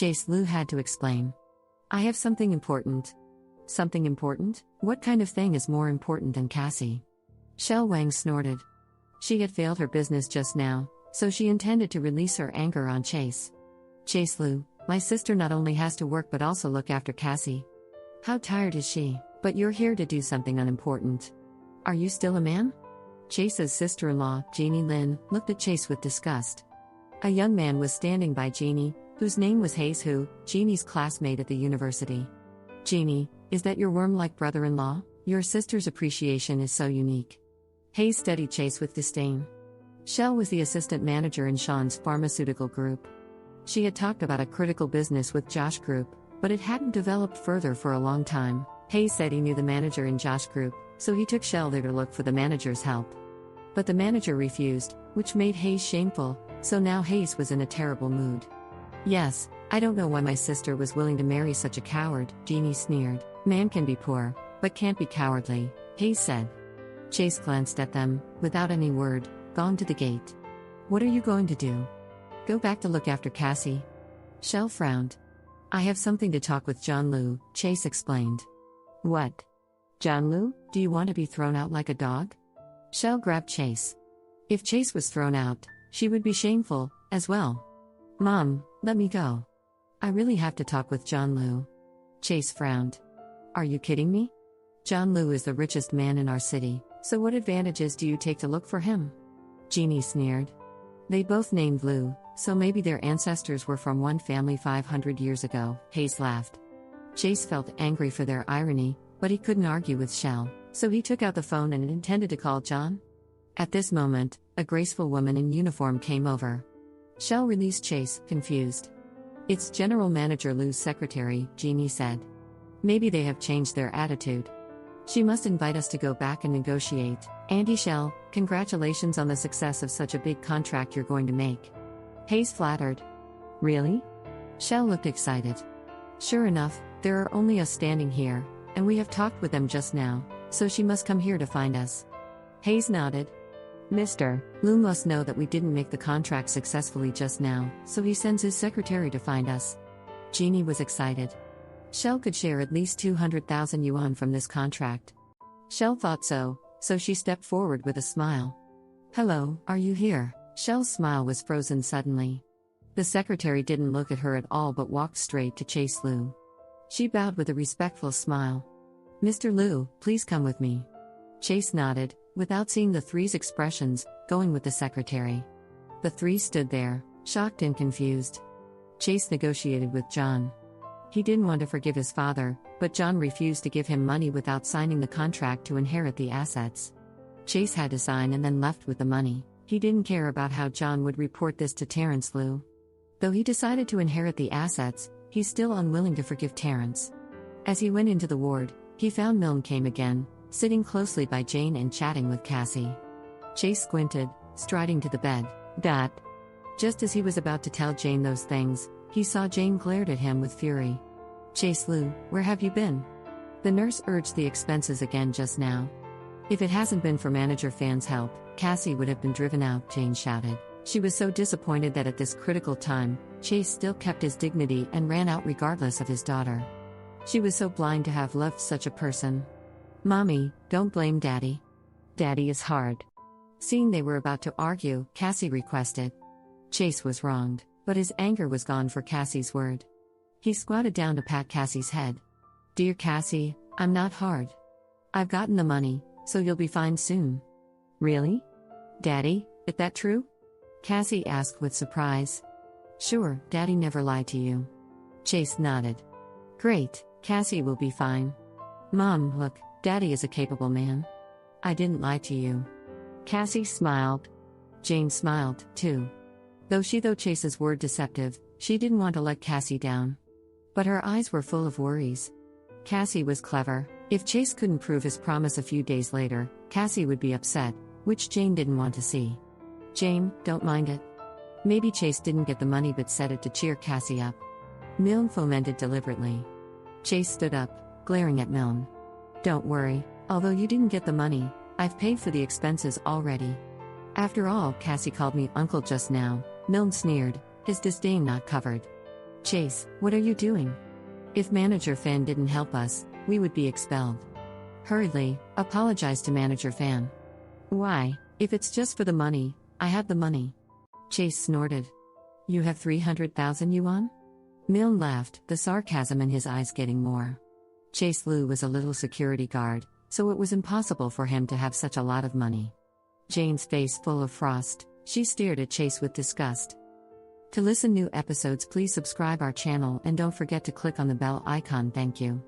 Chase Lu had to explain. I have something important. Something important? What kind of thing is more important than Cassie? Shell Wang snorted. She had failed her business just now, so she intended to release her anger on Chase. Chase Lu, my sister not only has to work but also look after Cassie. How tired is she? But you're here to do something unimportant. Are you still a man? Chase's sister-in-law, Jeannie Lin, looked at Chase with disgust. A young man was standing by Jeannie, whose name was Hayes Hu, Jeannie's classmate at the university. Jeannie, is that your worm-like brother-in-law? Your sister's appreciation is so unique. Hayes studied Chase with disdain. Shell was the assistant manager in Sean's pharmaceutical group. She had talked about a critical business with Josh Group, but it hadn't developed further for a long time. Hayes said he knew the manager in Josh Group, so he took Shell there to look for the manager's help. But the manager refused, which made Hayes shameful, so now Hayes was in a terrible mood. Yes, I don't know why my sister was willing to marry such a coward, Jeannie sneered. Man can be poor, but can't be cowardly, Hayes said. Chase glanced at them, without any word, gone to the gate. What are you going to do? Go back to look after Cassie? Shell frowned. I have something to talk with John Lu, Chase explained. What? John Lu, do you want to be thrown out like a dog? Shell grabbed Chase. If Chase was thrown out, she would be shameful, as well. Mom, let me go. I really have to talk with John Lu. Chase frowned. Are you kidding me? John Lu is the richest man in our city, so what advantages do you take to look for him? Jeannie sneered. They both named Lu, so maybe their ancestors were from one family 500 years ago, Hayes laughed. Chase felt angry for their irony, but he couldn't argue with Shell, so he took out the phone and intended to call John. At this moment, a graceful woman in uniform came over. Shell released Chase, confused. It's General Manager Lu's secretary, Jeannie said. Maybe they have changed their attitude. She must invite us to go back and negotiate. Andy Shell, congratulations on the success of such a big contract you're going to make. Hayes flattered. Really? Shell looked excited. Sure enough, there are only us standing here, and we have talked with them just now, so she must come here to find us. Hayes nodded. Mr. Lu must know that we didn't make the contract successfully just now, so he sends his secretary to find us. Jeannie was excited. Shell could share at least 200,000 yuan from this contract. Shell thought so she stepped forward with a smile. Hello, are you here? Shell's smile was frozen suddenly. The secretary didn't look at her at all but walked straight to Chase Lu. She bowed with a respectful smile. Mr. Lu, please come with me. Chase nodded, without seeing the three's expressions, going with the secretary. The three stood there, shocked and confused. Chase negotiated with John. He didn't want to forgive his father, but John refused to give him money without signing the contract to inherit the assets. Chase had to sign and then left with the money. He didn't care about how John would report this to Terrence Lu. Though he decided to inherit the assets, he's still unwilling to forgive Terrence. As he went into the ward, he found Milne came again, sitting closely by Jane and chatting with Cassie. Chase squinted, striding to the bed. Just as he was about to tell Jane those things, he saw Jane glared at him with fury. Chase Lu, where have you been? The nurse urged the expenses again just now. If it hasn't been for Manager Fan's help, Cassie would have been driven out, Jane shouted. She was so disappointed that at this critical time, Chase still kept his dignity and ran out regardless of his daughter. She was so blind to have loved such a person. Mommy, don't blame Daddy. Daddy is hard. Seeing they were about to argue, Cassie requested. Chase was wronged, but his anger was gone for Cassie's word. He squatted down to pat Cassie's head. Dear Cassie, I'm not hard. I've gotten the money, so you'll be fine soon. Really? Daddy, is that true? Cassie asked with surprise. Sure, Daddy never lied to you. Chase nodded. Great, Cassie will be fine. Mom, look, Daddy is a capable man. I didn't lie to you. Cassie smiled. Jane smiled, too. Though Chase's word deceptive, she didn't want to let Cassie down. But her eyes were full of worries. Cassie was clever. If Chase couldn't prove his promise a few days later, Cassie would be upset, which Jane didn't want to see. Jane, don't mind it. Maybe Chase didn't get the money but said it to cheer Cassie up. Milne fomented deliberately. Chase stood up, glaring at Milne. Don't worry, although you didn't get the money, I've paid for the expenses already. After all, Cassie called me uncle just now, Milne sneered, his disdain not covered. Chase, what are you doing? If Manager Fan didn't help us, we would be expelled. Hurriedly, apologize to Manager Fan. Why, if it's just for the money, I have the money. Chase snorted. You have 300,000 yuan? Milne laughed, the sarcasm in his eyes getting more. Chase Lu was a little security guard, so it was impossible for him to have such a lot of money. Jane's face full of frost, she stared at Chase with disgust. To listen new episodes, please subscribe our channel and don't forget to click on the bell icon. Thank you.